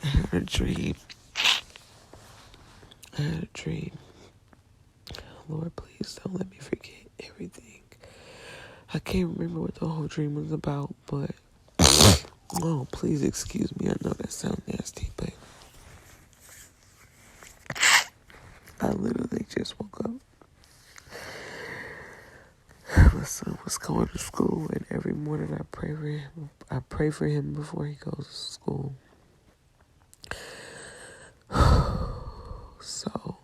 I had a dream. Lord, please don't let me forget everything. I can't remember what the whole dream was about, but oh, please excuse me. I know that sounds nasty, but I literally just woke up. My son was going to school, and every morning I pray for him. I pray for him before he goes to school. So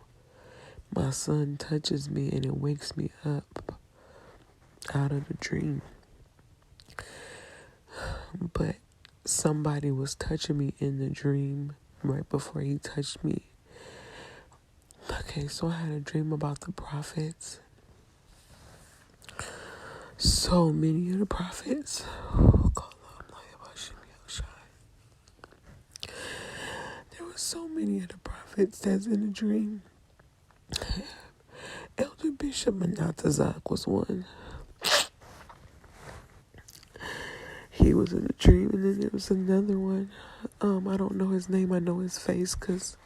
my son touches me, and it wakes me up out of the dream. But somebody was touching me in the dream right before he touched me. Okay, so I had a dream about the prophets. So many of the prophets. There were so many of the prophets that's in the dream. Elder Bishop Manatazak was one. He was in a dream, and then there was another one. I don't know his name. I know his face because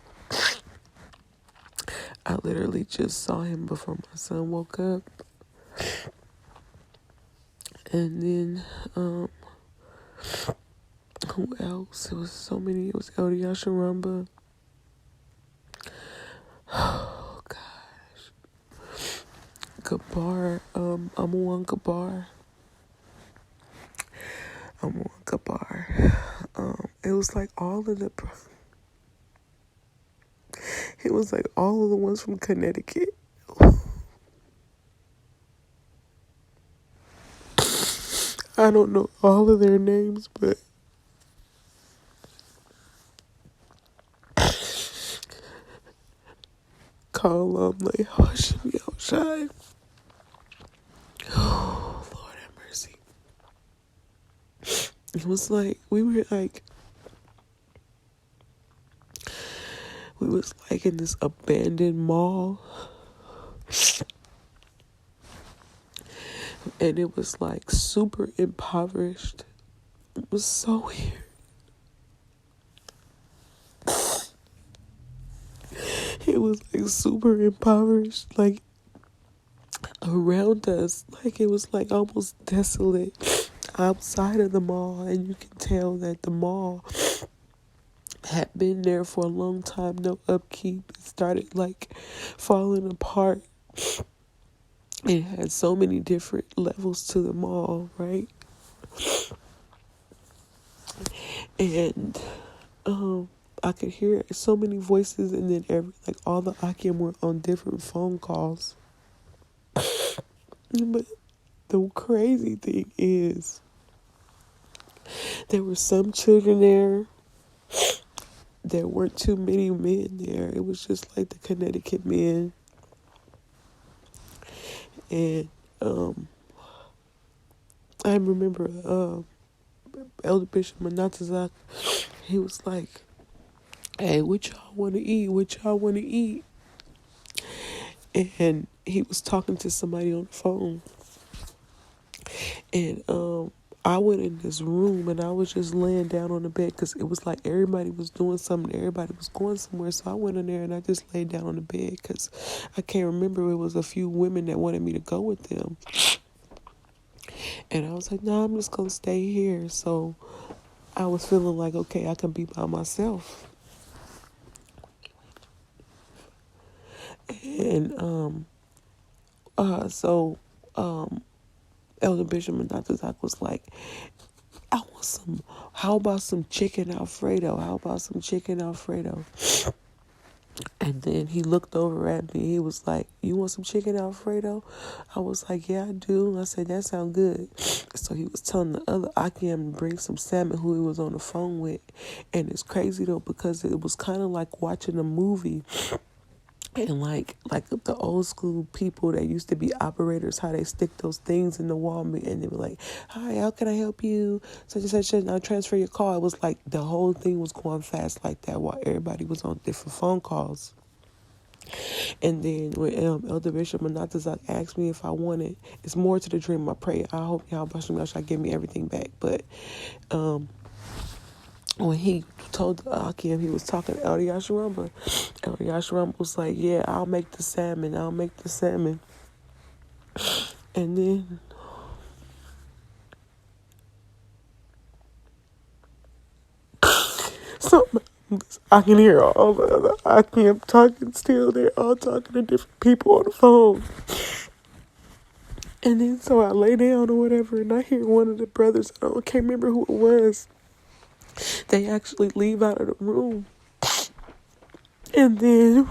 I literally just saw him before my son woke up. And then, who else? It was so many. It was Elder Yasharamba. Oh, gosh. Gabar. Amuan Gabar. It was like all of the... It was like all of the ones from Connecticut. I don't know all of their names, but KAL, YAHAWASHI. Oh, Lord have mercy. It was like, we was like in this abandoned mall. And it was like super impoverished. It was so weird. It was like super impoverished, like around us. Like it was like almost desolate outside of the mall. And you can tell that the mall had been there for a long time, no upkeep. It started like falling apart. It had so many different levels to the mall, right? And I could hear so many voices, and then all the Akim were on different phone calls. But the crazy thing is, there were some children there. There weren't too many men there. It was just like the Connecticut men. And I remember Elder Bishop Manatazak, he was like, hey, what y'all want to eat? What y'all want to eat? And he was talking to somebody on the phone. And I went in this room, and I was just laying down on the bed because it was like everybody was doing something. Everybody was going somewhere. So I went in there, and I just laid down on the bed because I can't remember. It was a few women that wanted me to go with them. And I was like, no, I'm just going to stay here. So I was feeling like, okay, I can be by myself. And Elder Bishop Manatazak was like, how about some chicken Alfredo? And then he looked over at me. He was like, you want some chicken Alfredo? I was like, yeah, I do. I said, that sounds good. So he was telling the other Akim to bring some salmon who he was on the phone with. And it's crazy, though, because it was kind of like watching a movie. And like the old school people that used to be operators, how they stick those things in the wall, and they were like, hi, how can I help you? Such and such, and I'll transfer your call. It was like the whole thing was going fast like that while everybody was on different phone calls. And then when Elder Bishop Manatazak asked me if I wanted, it's more to the dream. I pray, I hope YAHAWASHI give me everything back. But when he told the Akim, he was talking to Elder Yasharamba. Elder Yasharamba was like, yeah, I'll make the salmon. And then so I can hear all the other Akim talking still. They're all talking to different people on the phone. And then so I lay down or whatever, and I hear one of the brothers, I can't remember who it was, they actually leave out of the room. And then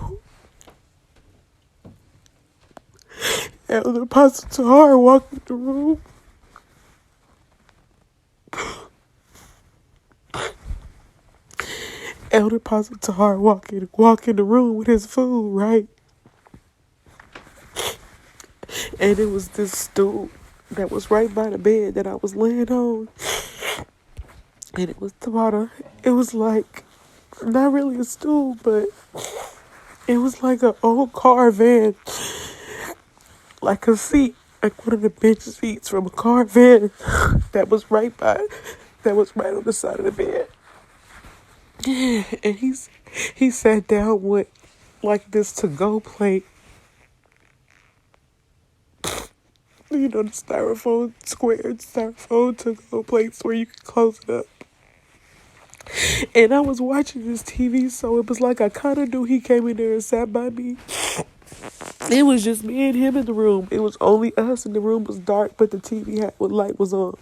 Elder Apostle Tahar walked in the room. Elder Apostle Tahar walk in the room with his food, right? And it was this stool that was right by the bed that I was laying on. And it was it was like, not really a stool, but it was like an old car van. Like a seat, like one of the bench seats from a car van that was right on the side of the bed. And he sat down with like this to-go plate. You know, the squared styrofoam to-go plates where you can close it up. And I was watching this TV, so it was like I kind of knew he came in there and sat by me. It was just me and him in the room. It was only us, and the room was dark, but the TV light was on.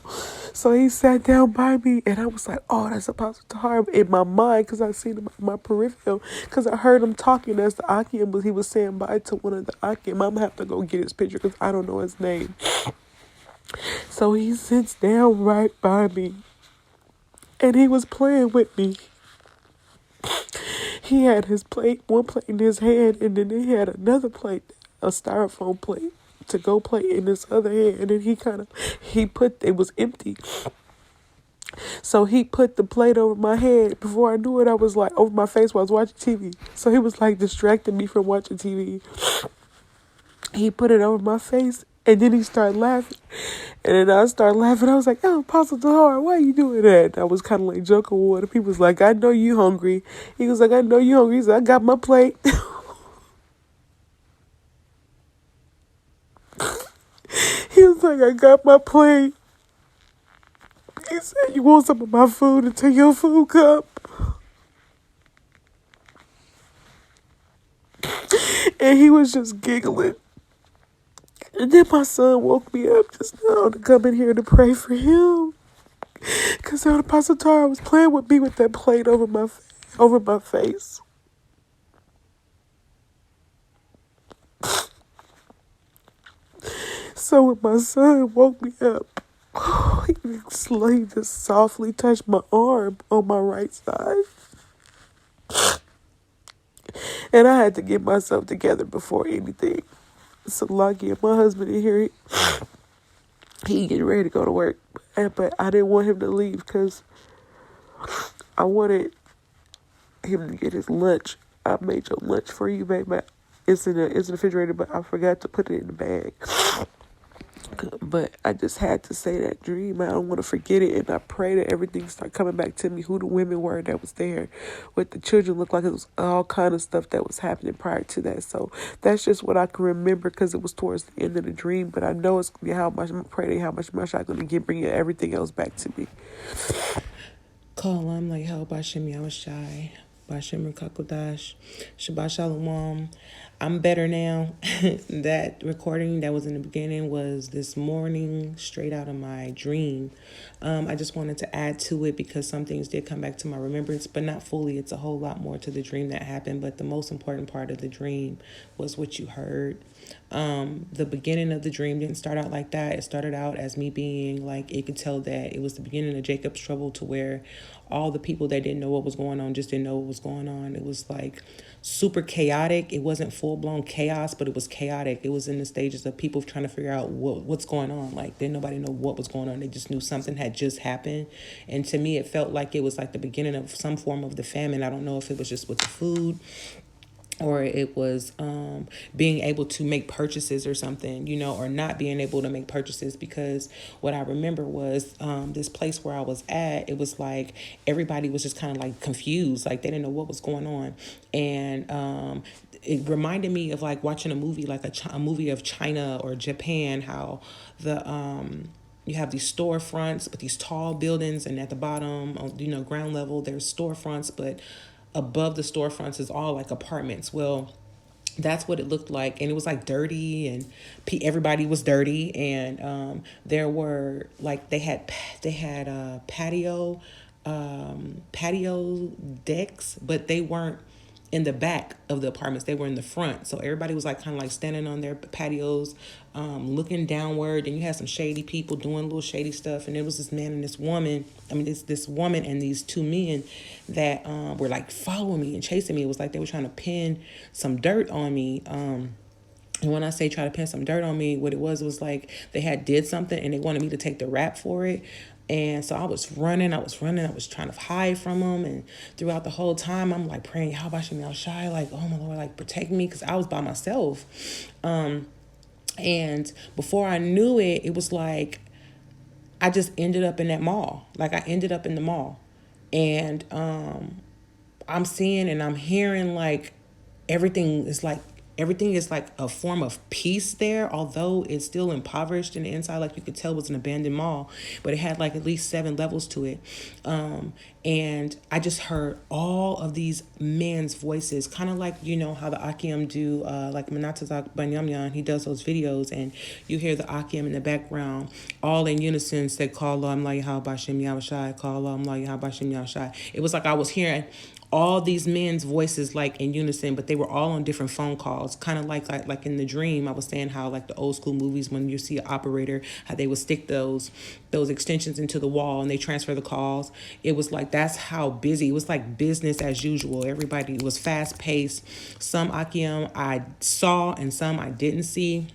So he sat down by me, and I was like, oh, that's Apostle Tahar in my mind, because I seen him in my peripheral, because I heard him talking as the Akim, but he was saying bye to one of the Akim. I'm going to have to go get his picture, because I don't know his name. So he sits down right by me, and he was playing with me. He had one plate in his hand, and then he had another plate, a styrofoam plate, to-go plate in his other hand. And then it was empty. So he put the plate over my head. Before I knew it, I was like, over my face while I was watching TV. So he was like distracting me from watching TV. He put it over my face, and then he started laughing. And then I started laughing. I was like, oh, Apostle Tahar, why are you doing that? I was kind of like joking with him. He was like, I know you hungry. He was like, I know you hungry. He said, I got my plate. He was like, I got my plate. He said, you want some of my food until your food come? And he was just giggling. And then my son woke me up just now to come in here to pray for him. Because the Apostle Tahar was playing with me with that plate over my face. So when my son woke me up, he just softly touched my arm on my right side. And I had to get myself together before anything. So lucky, my husband in here, he getting ready to go to work. But I didn't want him to leave because I wanted him to get his lunch. I made your lunch for you, baby. It's in the refrigerator, but I forgot to put it in the bag. But I just had to say that dream. I don't want to forget it. And I pray that everything start coming back to me, who the women were that was there. What the children looked like. It was all kind of stuff that was happening prior to that. So that's just what I can remember because it was towards the end of the dream. But I know it's going to be how much, I'm praying how much I'm going to bringing everything else back to me. KAL, I'm like BAHASHAM, YAHAWASHI, BAHASHAM Kakodash, Shabbat Shalom. I'm better now. That recording that was in the beginning was this morning, straight out of my dream. I just wanted to add to it because some things did come back to my remembrance, but not fully. It's a whole lot more to the dream that happened. But the most important part of the dream was what you heard. The beginning of the dream didn't start out like that. It started out as me being like, it could tell that it was the beginning of Jacob's trouble, to where all the people that didn't know what was going on just didn't know what was going on. It was like super chaotic. It wasn't full-blown chaos, but it was chaotic. It was in the stages of people trying to figure out what's going on. Like, didn't nobody know what was going on. They just knew something had just happened. And to me, it felt like it was like the beginning of some form of the famine. I don't know if it was just with the food. or it was being able to make purchases or something, or not being able to make purchases. Because what I remember was this place where I was at, it was like everybody was just kind of like confused, like they didn't know what was going on. And it reminded me of like watching a movie, like a movie of China or Japan, how the you have these storefronts, but these tall buildings, and at the bottom, ground level, there's storefronts, but above the storefronts is all like apartments. Well, that's what it looked like, and it was like dirty, and everybody was dirty, and there were like they had patio decks, but they weren't in the back of the apartments, they were in the front. So everybody was like kind of like standing on their patios, looking downward, and you had some shady people doing little shady stuff. And it was this man and this woman, this woman and these two men that were like following me and chasing me. It was like they were trying to pin some dirt on me. And when I say try to pin some dirt on me, what it was like they had did something and they wanted me to take the rap for it. And so I was running, I was trying to hide from them. And throughout the whole time, I'm like praying, YAHAWASHI, like, oh my Lord, like protect me, because I was by myself. And before I knew it, it was like I just ended up in that mall. Like I ended up in the mall. And I'm seeing and I'm hearing like everything is like a form of peace there, although it's still impoverished in the inside. Like you could tell it was an abandoned mall, but it had like at least 7 levels to it. And I just heard all of these men's voices, kind of like, how the Akim do, like Manatazak Banyamyan, he does those videos, and you hear the Akim in the background, all in unison, said, Call Allah, YAHAWASHI, YAHAWASHI, Call Allah, YAHAWASHI, YAHAWASHI. It was like I was hearing all these men's voices like in unison, but they were all on different phone calls, kind of like in the dream I was saying, how like the old school movies, when you see an operator, how they would stick those extensions into the wall and they transfer the calls. It was like that's how busy it was, like business as usual. Everybody was fast paced. Some Akim I saw and some I didn't see.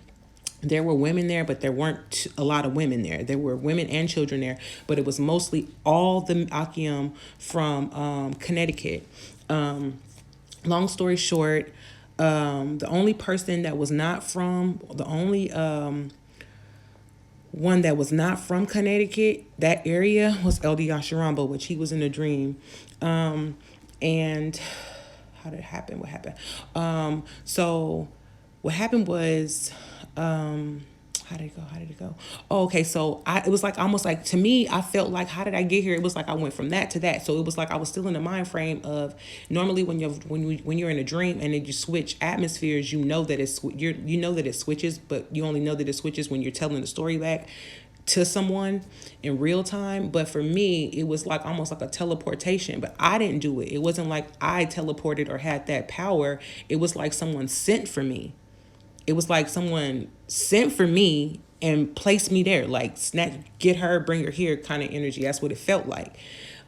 There were women there, but there weren't a lot of women there. There were women and children there, but it was mostly all the Akim from Connecticut. Long story short, the only person that was not from, the only one that was not from Connecticut, that area, was LD Yasharambo, which he was in a dream. And how did it happen? What happened? So what happened was, how did it go? Oh, okay. So it was like almost like, to me, I felt like, how did I get here? It was like I went from that to that. So it was like I was still in the mind frame of, normally when you're in a dream and then you switch atmospheres, you know that it switches, but you only know that it switches when you're telling the story back to someone in real time. But for me, it was like almost like a teleportation, but I didn't do it. It wasn't like I teleported or had that power. It was like someone sent for me. It was like someone sent for me and placed me there, like snatch, get her, bring her here kind of energy. That's what it felt like.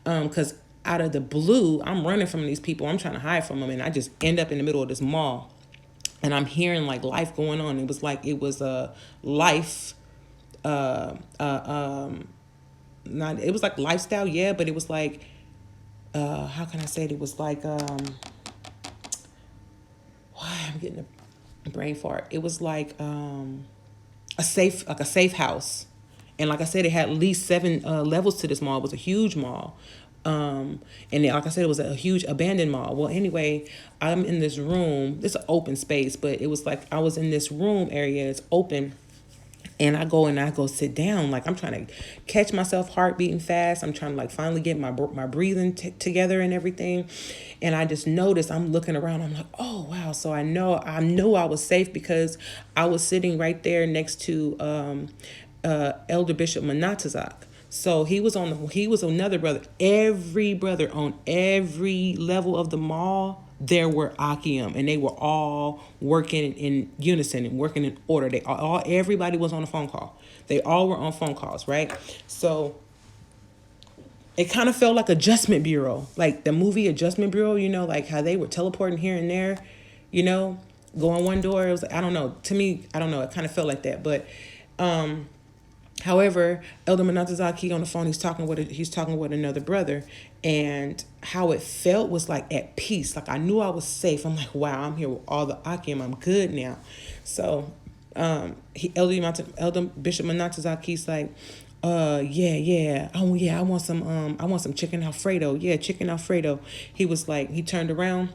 Because out of the blue, I'm running from these people. I'm trying to hide from them. And I just end up in the middle of this mall. And I'm hearing like life going on. It was like it was a life, not, it was like lifestyle, yeah, but it was like, how can I say it? It was like, I'm getting a brain fart. It was like a safe house, and like I said, it had at least 7 levels to this mall. It was a huge mall, and like I said, it was a huge abandoned mall. Well, anyway, I'm in this room. It's an open space, but it was like I was in this room area. It's open. And I go sit down. Like I'm trying to catch myself, heart beating fast. I'm trying to like finally get my breathing together and everything. And I just noticed, I'm looking around. I'm like, oh wow. So I know I was safe because I was sitting right there next to Elder Bishop Manatazak. So he was another brother. Every brother on every level of the mall, there were Akim, and they were all working in unison and working in order. Everybody was on a phone call. They all were on phone calls, right? So it kind of felt like Adjustment Bureau, like the movie Adjustment Bureau, like how they were teleporting here and there, going one door. It was like, I don't know. To me, I don't know. It kind of felt like that. But however, Elder Manatazaki on the phone, he's talking with another brother, And how it felt was like at peace. Like I knew I was safe. I'm like, wow, I'm here with all the Akim. I'm good now. So Elder Bishop Manatazak, he's like, yeah. Oh yeah, I want some chicken Alfredo. Yeah, chicken Alfredo. He was like, he turned around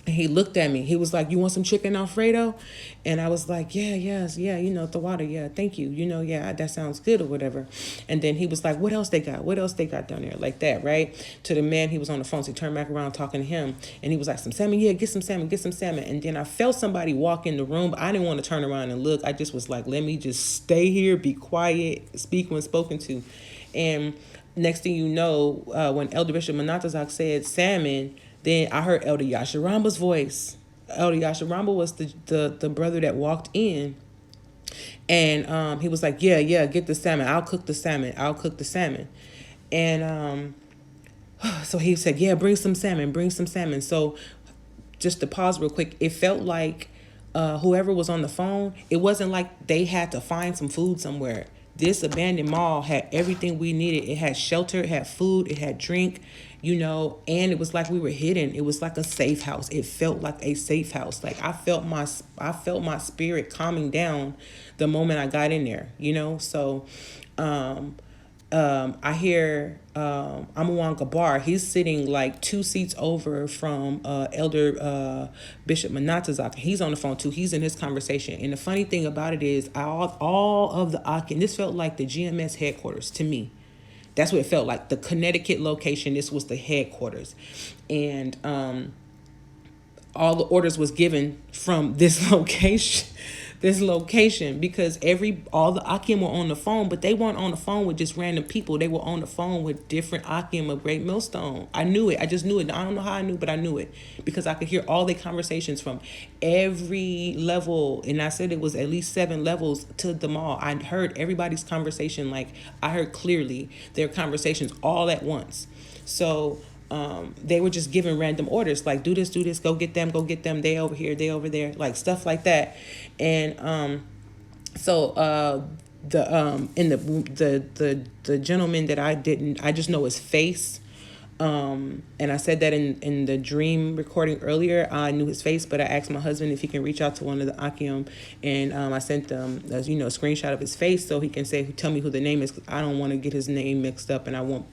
and he looked at me. He was like, "You want some chicken Alfredo?" And I was like, "Yeah, yes, yeah, the water, yeah, thank you, yeah, that sounds good or whatever." And then he was like, "What else they got? What else they got down there?" Like that, right? To the man, he was on the phone. So he turned back around talking to him, and he was like, "Some salmon, yeah, get some salmon, get some salmon." And then I felt somebody walk in the room, but I didn't want to turn around and look. I just was like, "Let me just stay here, be quiet, speak when spoken to." And next thing you know, when Elder Bishop Manatazak said salmon, then I heard Elder Yasharamba's voice. Elder Yasharamba was the brother that walked in. And he was like, yeah, get the salmon. I'll cook the salmon. I'll cook the salmon. And so he said, yeah, bring some salmon. Bring some salmon. So just to pause real quick, it felt like whoever was on the phone, it wasn't like they had to find some food somewhere. This abandoned mall had everything we needed. It had shelter, it had food, it had drink, and it was like we were hidden. It was like a safe house. It felt like a safe house. Like I felt my spirit calming down the moment I got in there, So I hear Amawan Gabar. He's sitting like 2 seats over from Elder Bishop Manatazak. He's on the phone too. He's in his conversation. And the funny thing about it is, all of the Akin, this felt like the GMS headquarters to me. That's what it felt like. The Connecticut location, this was the headquarters. And all the orders was given from this location, because all the Akim were on the phone, but they weren't on the phone with just random people. They were on the phone with different Akim of Great Millstone. I knew it. I just knew it. I don't know how I knew, but I knew it because I could hear all the conversations from every level. And I said it was at least 7 levels to the mall. I heard everybody's conversation. Like I heard clearly their conversations all at once. So they were just giving random orders like do this, go get them, they over here, they over there, like stuff like that. And so the gentleman that I just know his face. And I said that in the dream recording earlier. I knew his face, but I asked my husband if he can reach out to one of the Akim, and I sent them a screenshot of his face so he can tell me who the name is. 'Cause I don't want to get his name mixed up, and I won't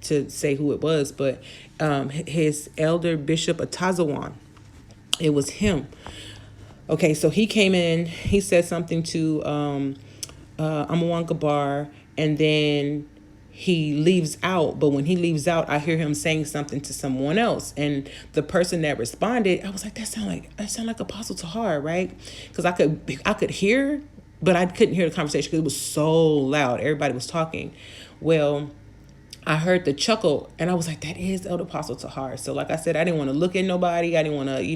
to say who it was. But his Elder Bishop Atazawan, it was him. Okay, so he came in. He said something to Amawan Gabar, and then he leaves out. But when he leaves out, I hear him saying something to someone else, and the person that responded, I was like, that sound like Apostle Tahar, right? Because I could hear, but I couldn't hear the conversation because it was so loud. Everybody was talking. Well, I heard the chuckle, and I was like, that is Elder Apostle Tahar. So like I said, I didn't want to look at nobody. I didn't want to, I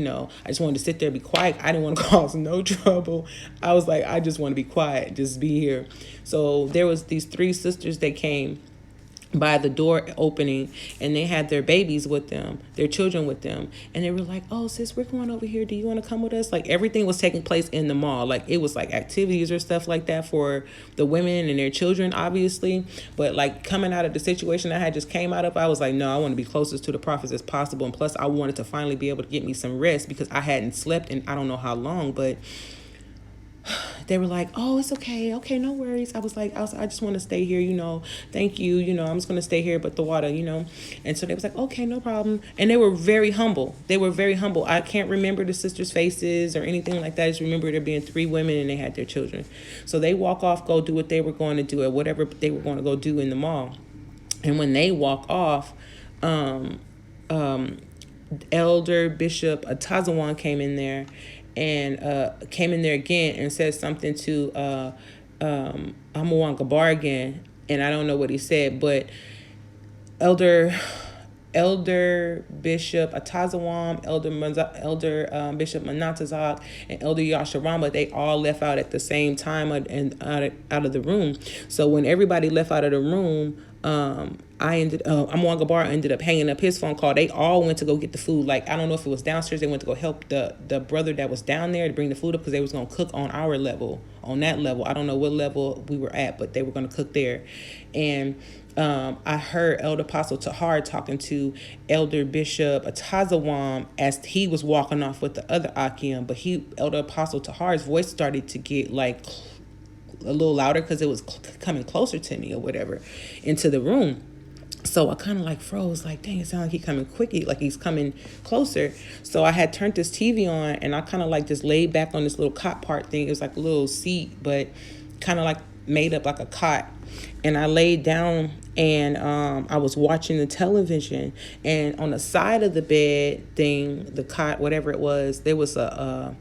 just wanted to sit there and be quiet. I didn't want to cause no trouble. I was like, I just want to be quiet, just be here. So there was these 3 sisters that came by the door opening, and they had their babies with them, their children with them, and they were like, oh sis, we're going over here, do you want to come with us? Like everything was taking place in the mall. Like it was like activities or stuff like that for the women and their children, obviously, but like coming out of the situation I had just came out of, I was like, no, I want to be closest to the prophets as possible. And plus I wanted to finally be able to get me some rest because I hadn't slept in I don't know how long. But they were like, oh, it's okay, no worries. I was like, I just want to stay here, thank you, I'm just going to stay here, but the water, And so they was like, okay, no problem. And they were very humble. I can't remember the sisters' faces or anything like that. I just remember there being 3 women and they had their children. So they walk off, go do what they were going to do or whatever they were going to go do in the mall. And when they walk off, Elder Bishop Atazawan came in there again and said something to Amawan Gabar again, and I don't know what he said, but Elder Bishop Atazawam, Elder Bishop Manatazak, and Elder Yasharamba, they all left out at the same time and out of the room. So when everybody left out of the room, Amawan Gabar ended up hanging up his phone call. They all went to go get the food. Like, I don't know if it was downstairs. They went to go help the brother that was down there to bring the food up because they was going to cook on our level, on that level. I don't know what level we were at, but they were going to cook there. And I heard Elder Apostle Tahar talking to Elder Bishop Atazawam as he was walking off with the other Akim, but Elder Apostle Tahar's voice started to get like a little louder because it was coming closer to me or whatever into the room. So I kind of like froze, like, dang, it sounds like he's coming quickly, like he's coming closer. So I had turned this TV on and I kind of like just laid back on this little cot part thing. It was like a little seat, but kind of like made up like a cot. And I laid down and I was watching the television. And on the side of the bed thing, the cot, whatever it was, there was a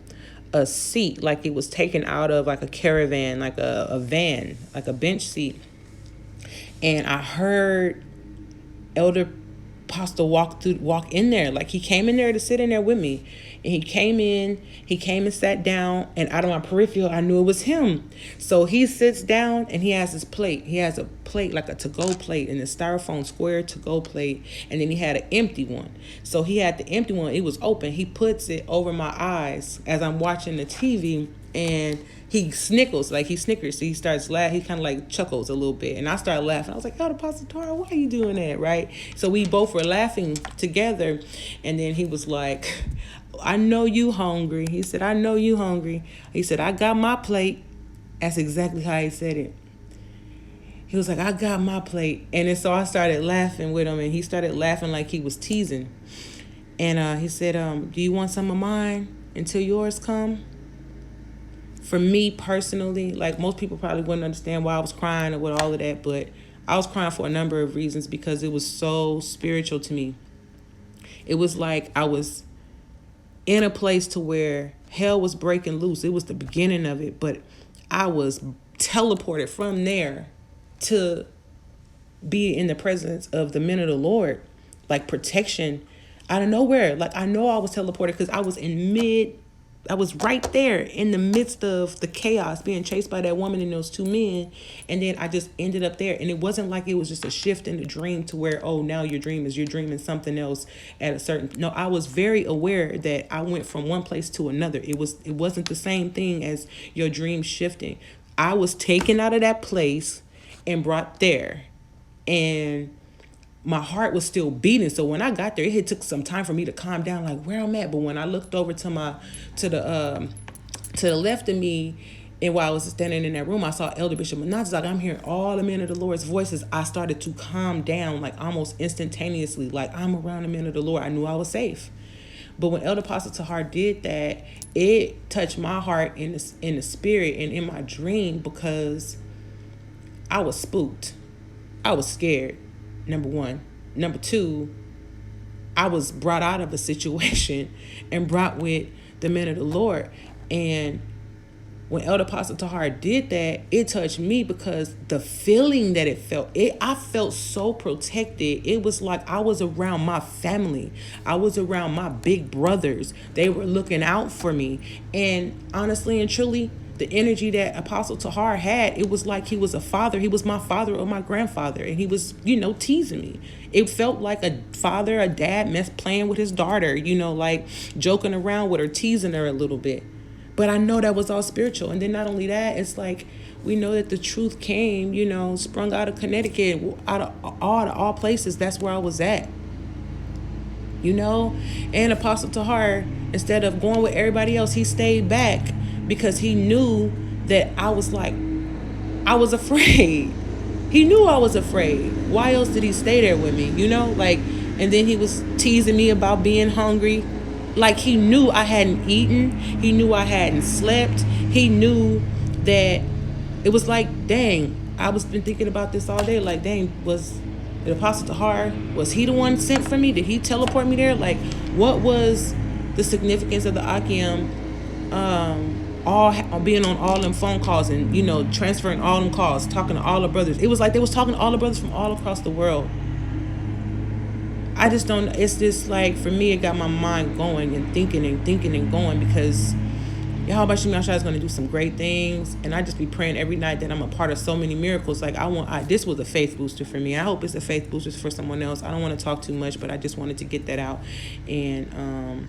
seat, like it was taken out of like a caravan, like a van, like a bench seat. And I heard Elder Apostle walk in there. Like he came in there to sit in there with me. And he came and sat down, and out of my peripheral, I knew it was him. So he sits down and he has his plate. He has a plate, like a to-go plate, and a styrofoam square to-go plate, and then he had an empty one. So he had the empty one, it was open. He puts it over my eyes as I'm watching the TV, and he snickers. So he starts laughing. He kind of like chuckles a little bit, and I started laughing. I was like, "Oh, Apostle Tara, why are you doing that?" Right? So we both were laughing together, and then he was like, "I know you hungry." He said, "I know you hungry." He said, "I got my plate." That's exactly how he said it. He was like, "I got my plate," and then so I started laughing with him, and he started laughing like he was teasing. And he said, "Do you want some of mine until yours come?" For me personally, like most people probably wouldn't understand why I was crying or with all of that, but I was crying for a number of reasons because it was so spiritual to me. It was like I was in a place to where hell was breaking loose. It was the beginning of it, but I was teleported from there to be in the presence of the men of the Lord, like protection out of nowhere. Like I know I was teleported because I was right there in the midst of the chaos, being chased by that woman and those two men. And then I just ended up there. And it wasn't like it was just a shift in the dream to where, oh, now you're dreaming something else at a certain. No, I was very aware that I went from one place to another. It wasn't the same thing as your dream shifting. I was taken out of that place and brought there. And my heart was still beating. So when I got there, it took some time for me to calm down, like where I'm at. But when I looked over to the left of me, and while I was standing in that room, I saw Elder Bishop Menazes. Like I'm hearing all the men of the Lord's voices. I started to calm down, like almost instantaneously. Like I'm around the men of the Lord. I knew I was safe. But when Elder Apostle Tahar did that, it touched my heart in the spirit and in my dream because I was spooked. I was scared. Number one. Number two, I was brought out of a situation and brought with the men of the Lord. And when Elder Apostle Tahar did that, it touched me because the feeling that it felt, I felt so protected. It was like I was around my family. I was around my big brothers. They were looking out for me. And honestly and truly, the energy that Apostle Tahar had, it was like he was a father. He was my father or my grandfather. And he was, teasing me. It felt like a father, a dad playing with his daughter, like joking around with her, teasing her a little bit. But I know that was all spiritual. And then not only that, it's like we know that the truth came, sprung out of Connecticut, out of all places. That's where I was at. And Apostle Tahar, instead of going with everybody else, he stayed back because he knew that I was afraid. He knew I was afraid. Why else did he stay there with me? And then he was teasing me about being hungry. Like he knew I hadn't eaten. He knew I hadn't slept. He knew that it was like, dang, I was been thinking about this all day. Like, dang, was the Apostle Tahar, was he the one sent for me? Did he teleport me there? Like, what was the significance of the Akim all being on all them phone calls and transferring all them calls, talking to all the brothers? It was like they was talking to all the brothers from all across the world. I just don't. It's just like for me, it got my mind going and thinking and going because YAHAWASHI is going to do some great things, and I just be praying every night that I'm a part of so many miracles. Like this was a faith booster for me. I hope it's a faith booster for someone else. I don't want to talk too much, but I just wanted to get that out and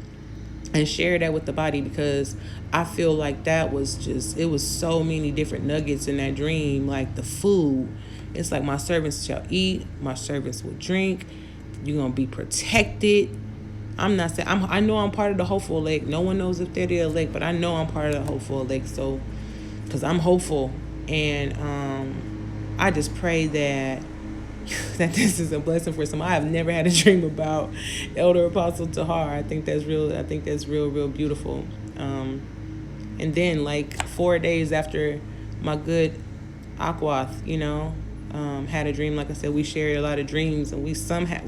share that with the body because I feel like that was it was so many different nuggets in that dream, like the food, It's like my servants shall eat, my servants will drink. You're gonna be protected. I'm not saying I know I'm part of the hopeful elect. No one knows if they're the elect, but I know I'm part of the hopeful elect. So, because I'm hopeful, and I just pray that this is a blessing for some. I have never had a dream about Elder Apostle Tahar. I think that's real. I think that's real beautiful. And then like 4 days after my good Aquath, had a dream. Like I said, we shared a lot of dreams, and we somehow